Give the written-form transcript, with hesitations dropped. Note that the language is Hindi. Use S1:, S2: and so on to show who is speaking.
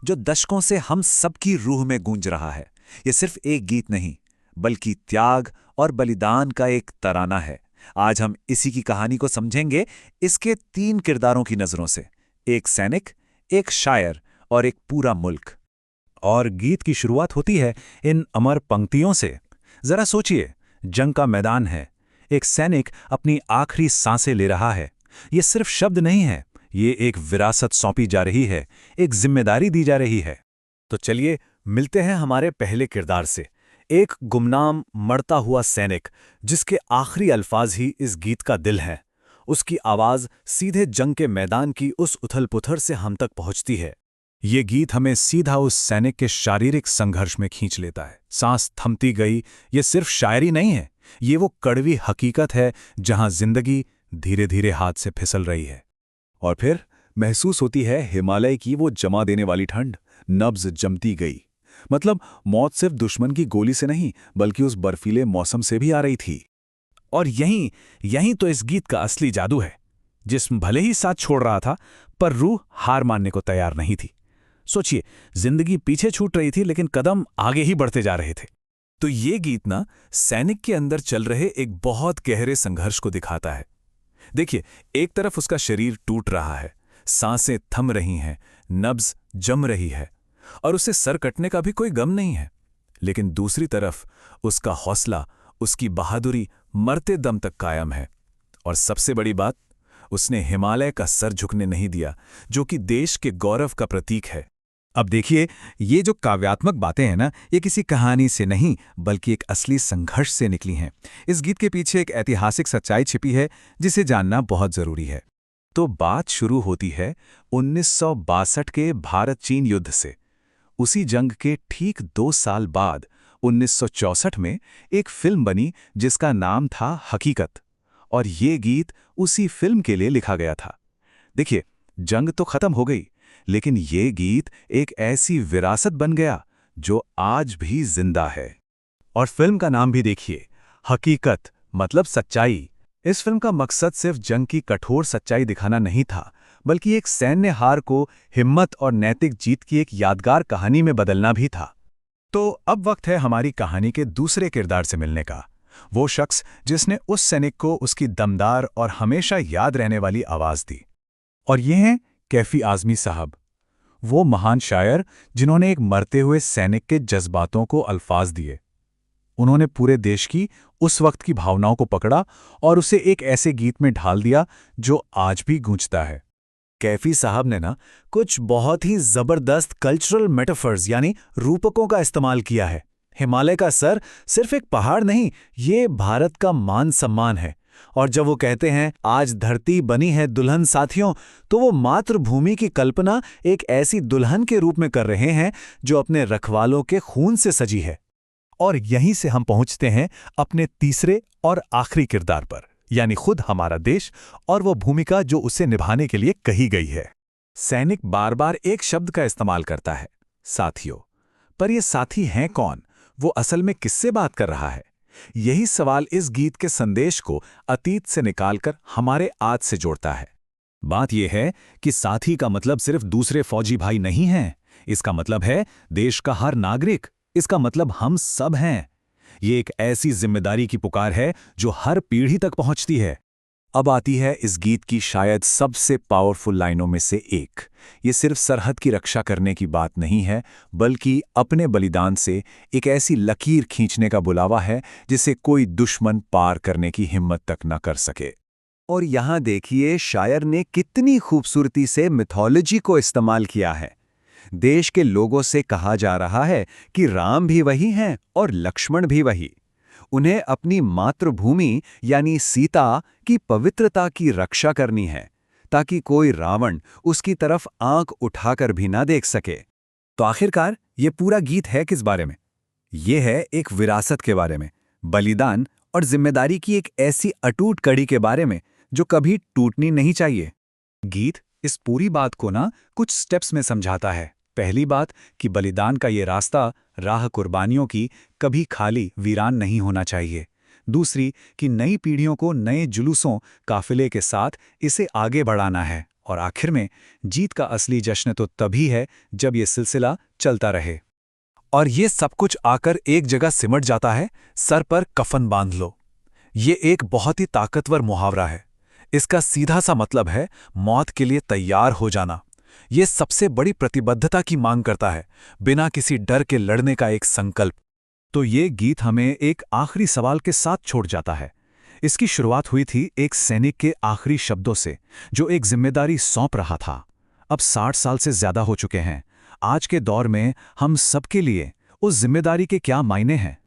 S1: जो दशकों से हम सबकी रूह में गूंज रहा है। ये सिर्फ एक गीत नहीं, बल्कि त्याग और बलिदान का एक तराना है। आज हम इसी की कहानी को समझेंगे, इसके 3 किरदारों की नजरों से, एक सैनिक, एक शायर और एक पूरा मुल्क।
S2: और गीत की शुरुआत होती है इन अमर पंक्तियों से। जरा सोचिए, जंग का मैदान है, एक सैनिक अपनी आखिरी सांसें ले रहा है। ये सिर्फ शब्द नहीं है, ये एक विरासत सौंपी जा रही है, एक जिम्मेदारी दी जा रही है। तो चलिए मिलते हैं हमारे पहले किरदार से, एक गुमनाम मरता हुआ सैनिक, जिसके आखिरी अल्फाज ही इस गीत का दिल हैं। उसकी आवाज़ सीधे जंग के मैदान की उस उथल-पुथल से हम तक पहुंचती है। ये गीत हमें सीधा उस सैनिक के शारीरिक संघर्ष में खींच लेता है। सांस थमती गई, ये सिर्फ शायरी नहीं है, ये वो कड़वी हकीकत है जहां जिंदगी धीरे धीरे हाथ से फिसल रही है। और फिर महसूस होती है हिमालय की वो जमा देने वाली ठंड, नब्ज जमती गई। मतलब मौत सिर्फ दुश्मन की गोली से नहीं, बल्कि उस बर्फीले मौसम से भी आ रही थी। और यहीं तो इस गीत का असली जादू है। जिस्म भले ही साथ छोड़ रहा था, पर रूह हार मानने को तैयार नहीं थी। सोचिए, जिंदगी पीछे छूट रही थी, लेकिन कदम आगे ही बढ़ते जा रहे थे। तो ये गीत ना सैनिक के अंदर चल रहे एक बहुत गहरे संघर्ष को दिखाता है। देखिए, एक तरफ उसका शरीर टूट रहा है, सांसें थम रही हैं, नब्ज जम रही है, और उसे सर कटने का भी कोई गम नहीं है। लेकिन दूसरी तरफ उसका हौसला, उसकी बहादुरी मरते दम तक कायम है। और सबसे बड़ी बात, उसने हिमालय का सर झुकने नहीं दिया, जो कि देश के गौरव का प्रतीक है।
S3: अब देखिए, ये जो काव्यात्मक बातें हैं ना, ये किसी कहानी से नहीं, बल्कि एक असली संघर्ष से निकली हैं। इस गीत के पीछे एक ऐतिहासिक सच्चाई छिपी है, जिसे जानना बहुत जरूरी है।
S2: तो बात शुरू होती है 1962 के भारत-चीन युद्ध से। उसी जंग के ठीक 2 साल बाद 1964 में एक फिल्म बनी जिसका नाम था हकीकत, और ये गीत उसी फिल्म के लिए लिखा गया था। देखिए, जंग तो खत्म हो गई, लेकिन ये गीत एक ऐसी विरासत बन गया जो आज भी जिंदा है। और फिल्म का नाम भी देखिए, हकीकत मतलब सच्चाई। इस फिल्म का मकसद सिर्फ जंग की कठोर सच्चाई दिखाना नहीं था, बल्कि एक सैन्य हार को हिम्मत और नैतिक जीत की एक यादगार कहानी में बदलना भी था। तो अब वक्त है हमारी कहानी के दूसरे किरदार से मिलने का। वो शख्स जिसने उस सैनिक को उसकी दमदार और हमेशा याद रहने वाली आवाज दी। और ये हैं कैफी आजमी साहब, वो महान शायर जिन्होंने एक मरते हुए सैनिक के जज्बातों को अल्फाज दिए। उन्होंने पूरे देश की उस वक्त की भावनाओं को पकड़ा और उसे एक ऐसे गीत में ढाल दिया जो आज भी गूंजता है। कैफी साहब ने ना कुछ बहुत ही जबरदस्त कल्चरल मेटाफर्स यानी रूपकों का इस्तेमाल किया है। हिमालय का सर सिर्फ एक पहाड़ नहीं, ये भारत का मान सम्मान है। और जब वो कहते हैं आज धरती बनी है दुल्हन साथियों, तो वो मातृभूमि की कल्पना एक ऐसी दुल्हन के रूप में कर रहे हैं जो अपने रखवालों के खून से सजी है। और यहीं से हम पहुंचते हैं अपने तीसरे और आखिरी किरदार पर, यानी खुद हमारा देश और वो भूमिका जो उसे निभाने के लिए कही गई है। सैनिक बार बार एक शब्द का इस्तेमाल करता है, साथियों। पर ये साथी हैं कौन? वो असल में किससे बात कर रहा है? यही सवाल इस गीत के संदेश को अतीत से निकालकर हमारे आज से जोड़ता है। बात यह है कि साथी का मतलब सिर्फ दूसरे फौजी भाई नहीं हैं। इसका मतलब है देश का हर नागरिक। इसका मतलब हम सब हैं। ये एक ऐसी जिम्मेदारी की पुकार है जो हर पीढ़ी तक पहुंचती है। अब आती है इस गीत की शायद सबसे पावरफुल लाइनों में से एक। ये सिर्फ सरहद की रक्षा करने की बात नहीं है, बल्कि अपने बलिदान से एक ऐसी लकीर खींचने का बुलावा है जिसे कोई दुश्मन पार करने की हिम्मत तक न कर सके।
S1: और यहाँ देखिए, शायर ने कितनी खूबसूरती से मिथोलॉजी को इस्तेमाल किया है। देश के लोगों से कहा जा रहा है कि राम भी वही हैं और लक्ष्मण भी वही। उन्हें अपनी मातृभूमि यानी सीता की पवित्रता की रक्षा करनी है, ताकि कोई रावण उसकी तरफ आंख उठाकर भी ना देख सके।
S3: तो आखिरकार ये पूरा गीत है किस बारे में? ये है एक विरासत के बारे में, बलिदान और जिम्मेदारी की एक ऐसी अटूट कड़ी के बारे में जो कभी टूटनी नहीं चाहिए। गीत इस पूरी बात को ना कुछ स्टेप्स में समझाता है। पहली बात कि बलिदान का ये रास्ता, राह कुर्बानियों की, कभी खाली वीरान नहीं होना चाहिए। दूसरी कि नई पीढ़ियों को नए जुलूसों, काफिले के साथ इसे आगे बढ़ाना है और आखिर में जीत का असली जश्न तो तभी है जब ये सिलसिला चलता रहे।
S2: और ये सब कुछ आकर एक जगह सिमट जाता है, सर पर कफन बांध लो। ये एक बहुत ही ताकतवर मुहावरा है। इसका सीधा सा मतलब है मौत के लिए तैयार हो जाना। ये सबसे बड़ी प्रतिबद्धता की मांग करता है, बिना किसी डर के लड़ने का एक संकल्प।
S3: तो ये गीत हमें एक आखिरी सवाल के साथ छोड़ जाता है। इसकी शुरुआत हुई थी एक सैनिक के आखिरी शब्दों से, जो एक जिम्मेदारी सौंप रहा था। अब 60 साल से ज्यादा हो चुके हैं। आज के दौर में हम सबके लिए उस जिम्मेदारी के क्या मायने हैं?